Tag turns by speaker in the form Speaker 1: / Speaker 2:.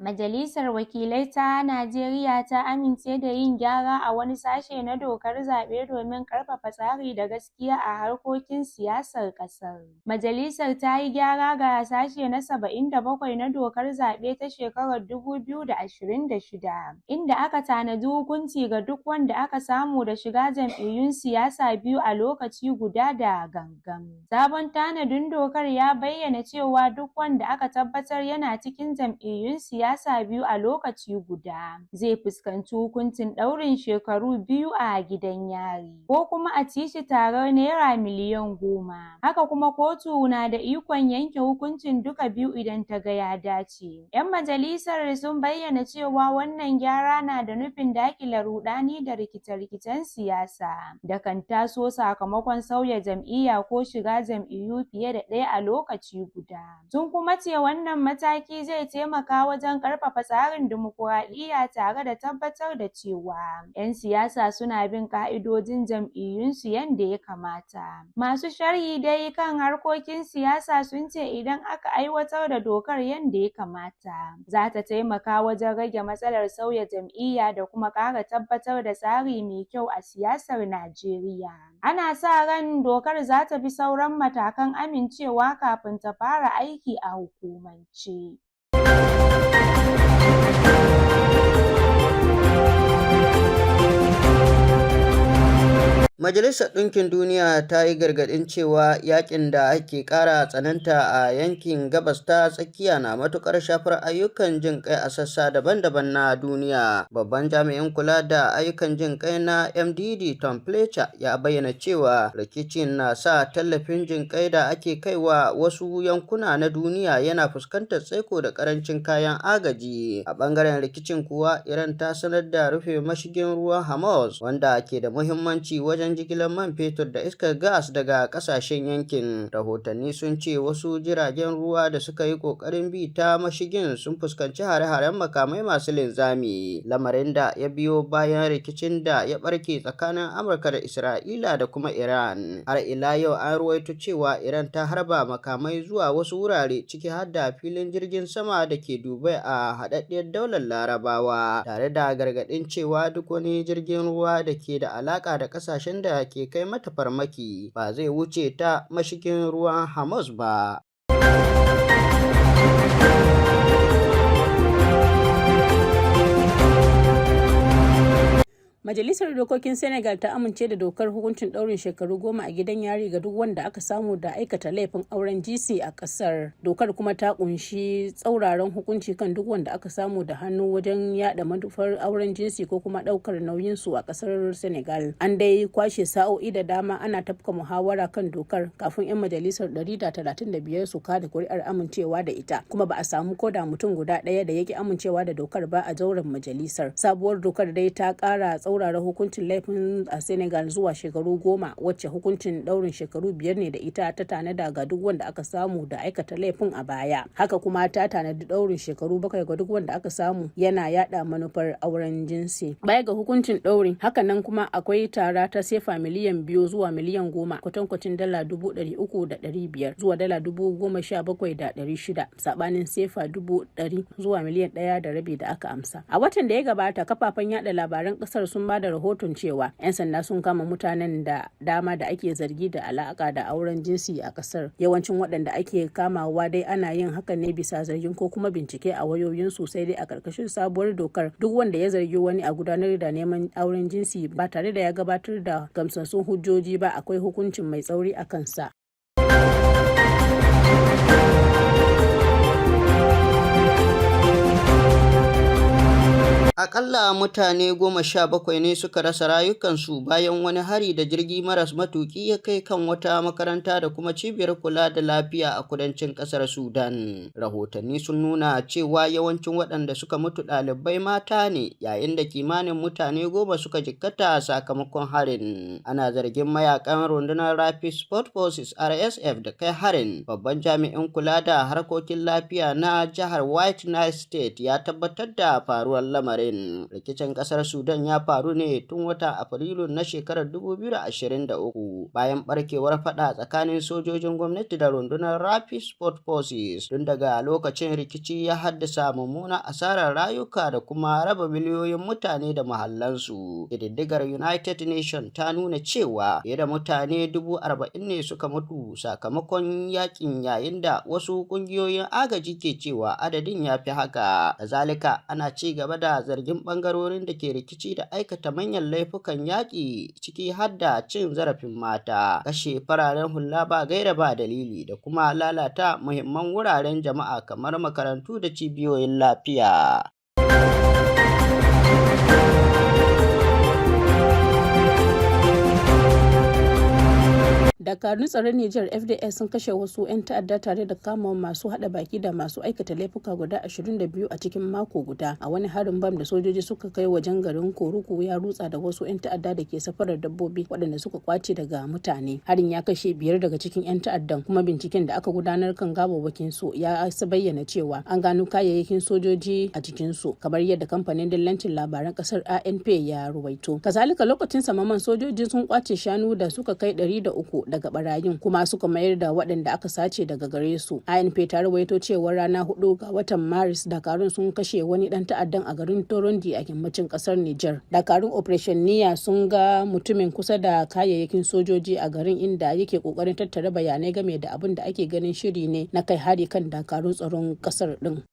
Speaker 1: Majalisar Wakilai ta Najeriya ta amince da yin gyara a wani sashe na dokar zaɓe domin ƙarfafa tsari da gaskiya a harkokin siyasar ƙasar. Majalisar ta yi gyara ga sashe na 77 na dokar zaɓe ta shekarar 2026, inda aka tanadi hukunci ga duk wanda aka samu da shiga jam'iyyun siyasa biyu a lokaci guda da gangan. Sabon tanadin dokar ya bayyana cewa duk wanda aka tabbatar yana cikin jam'iyyun siyasa biyu a lokaci guda zai fuskanci hukuncin ɗaurin shekaru 2 a gidan yari ko kuma a ci shi tarar naira miliyan 10. Haka kuma kotu na da ikon yanke hukuncin duka biyu idan ta ga ya dace. 'Yan majalisar sun bayyana cewa wannan gyara na da nufin daƙile ruɗani da rikice-rikicen siyasa da kan taso sakamakon sauya jam'iyya ko shiga jam'iyyu fiye da ɗaya a lokaci guda. Sun kuma ce wannan mataki zai taimaka wajen ƙarfafa tsarin dimokuraɗiyya tare da tabbatar da cewa 'yan siyasa suna bin ƙa'idojin jam'iyyunsu yadda ya kamata. Masu sharhi dai kan harkokin siyasa sun ce idan aka aiwatar da dokar yadda ya kamata, za ta taimaka wajen rage matsalar sauya jam'iyya da kuma ƙara tabbatar da tsari mai kyau a siyasar Najeriya. Ana sa ran dokar za ta bi sauran matakan amincewa kafin ta fara aiki a hukumance.
Speaker 2: Majalisar Ɗinkin Duniya ta yi gargaɗin cewa yaƙin da ake ƙara tsananta a yankin Gabas ta Tsakiya na matuƙar shafar ayyukan jin ƙai a sassa daban-daban na duniya. Babban jami'in kula da ayyukan jin ƙai na MDD Tom Fletcher ya bayyana cewa rikicin na sa tallafin jin ƙai da ake kaiwa wasu yankuna na duniya yana fuskantar tsaiko da ƙarancin kayan agaji. A ɓangaren rikicin kuwa, Iran ta sanar da rufe mashigin ruwan Hormuz, wanda ke da muhimmanci wajen jigilar man fetur da iskar gas daga kasashen yankin. Rahotanni sun ce wasu jiragen ruwa da suka yi kokarin bi ta mashigin sun fuskanci hare-haren makamai masu linzami, lamarin da ya biyo bayan rikicin da ya barke tsakanin Amurka da Isra'ila da kuma Iran. Har ila yau an ruwaito cewa Iran ta harba makamai zuwa wasu wurare ciki har da filin jirgin sama da ke Dubai a haɗaɗɗiyar daular Larabawa, tare da gargaɗin cewa duk wani jirgin ruwa da ke da alaƙa da ƙasashen da ke kai mata farmaki ba zai wuce ta mashigin ruwan Hormuz ba.
Speaker 3: Majalisar Dokokin Senegal ta amince da dokar hukuncin ɗaurin shekaru 10 a gidan yari ga duk wanda aka samu da aikata laifin auren jinsi a ƙasar. Dokar kuma ta ƙunshi tsauraran hukunci kan duk wanda aka samu da hannu wajen yada manufar auren jinsi ko kuma ɗaukar nauyinsu a ƙasar Senegal. An dai kwashe sa'o'i da dama ana tafka muhawara kan dokar kafin 'yan majalisar 135 su kada kuri'ar amincewa da ita, kuma ba a samu koda mutum guda ɗaya da yake amincewa da dokar ba a zauren majalisar. Sabuwar dokar dai ta ƙara tsaurara hukuncin laifin a Senegal zuwa shekaru 10, wacce hukuncin daurin shekaru 5 ne da ita ta tanada ga duk wanda aka samu da aikata laifin a baya. Haka kuma ta tanadi daurin shekaru 7 ga duk wanda aka samu yana yada manufar auren jinsi. Baya ga hukuncin daurin, hakanan kuma akwai tara ta sefa miliyan 2 zuwa miliyan 10, kwatankwacin dala 300,500 zuwa dala 17,600, sabanin sefa 100,000 zuwa miliyan 1.5 da aka amsa. A watan da ya gabata, kafafen yada labaran kasar sun ba da rahoton cewa 'yan sanda sun kama mutanen da dama da ake zargi da alaka da auren jinsi a kasar. Yawancin waɗanda ake kamawa dai ana yin hakan ne bisa zargin ko kuma bincike a wayoyinsu, sai dai a ƙarƙashin sabuwar dokar duk wanda ya zargi wani a gudanar da neman auren jinsi ba tare da ya gabatar da gamsassun hujjoji ba, akwai hukuncin mai tsauri a kansa.
Speaker 2: Akalla mutane 17 ne suka rasa rayukansu bayan wani hari da jirgi maras matuki ya kai kan wata makaranta da kuma cibiyar kula da lafiya a kudancin kasar Sudan. Rahotanni sun nuna cewa yawancin waɗanda suka mutu ɗalibai mata ne, yayin da kimanin mutane 10 suka jikkata sakamakon harin. Ana zargin mayakan rundunar Rapid Support Forces (RSF) da kai harin. Babban jami'in kula da harkokin lafiya na jihar White Nile State ya tabbatar da faruwar lamarin. Ukraine. Rikicin ƙasar Sudan ya faru ne tun watan Afrilu na shekarar 2023 bayan barkewar fada tsakanin sojojin gwamnati da rundunar Rapid Support Forces. Tun daga lokacin rikici ya haddasa mummunan asarar rayuka da kuma raba miliyoyin mutane da mahallansu. Ƙididdigar United Nations ta nuna cewa fiye da mutane 40,000 ne suka mutu sakamakon yakin, yayin da wasu ƙungiyoyin agaji ke cewa adadin ya fi haka. Kazalika ana ci gaba da zargin ɓangarorin da ke rikici da aikata manyan laifukan yaƙi, ciki har da cin zarafin mata, kashe fararen hula ba gaira ba dalili, da kuma lalata muhimman wuraren jama'a kamar makarantu da cibiyoyin lafiya.
Speaker 3: Dakarun tsaron Nijar FDS sun kashe wasu 'yan ta'adda tare da kama masu hada baki da masu aikata laifuka guda 22 a cikin mako guda a wani harin bam da sojoji suka kai wajen garin Koruko ya rutsa da wasu 'yan ta'adda da ke safarar dabbobi waɗanda suka kwace daga mutane. Harin ya kashe 5 daga cikin 'yan ta'addan, kuma binciken da aka gudanar kan gawawwakin su ya bayyana cewa an gano kayayyakin sojoji a cikin su, kamar yadda kamfanin dillancin labaran kasar ANP ya ruwaito. Kazalika lokacin samaman sojoji sun kwace shanu da suka kai 103 daga barayin, kuma suka mayar da waɗanda aka sace daga gare su. ANP ta rawaito cewa rana 4 ga watan Maris dakarun sun kashe wani dan ta'addan a garin Torondi a yammacin kasar Nijar. Dakarun Operation Niya sun ga mutumin kusa da kayayyakin sojoji a garin, inda yake kokarin tattara bayanai game da abin da ake ganin shiri ne na kai hari kan dakarun tsaron kasar din.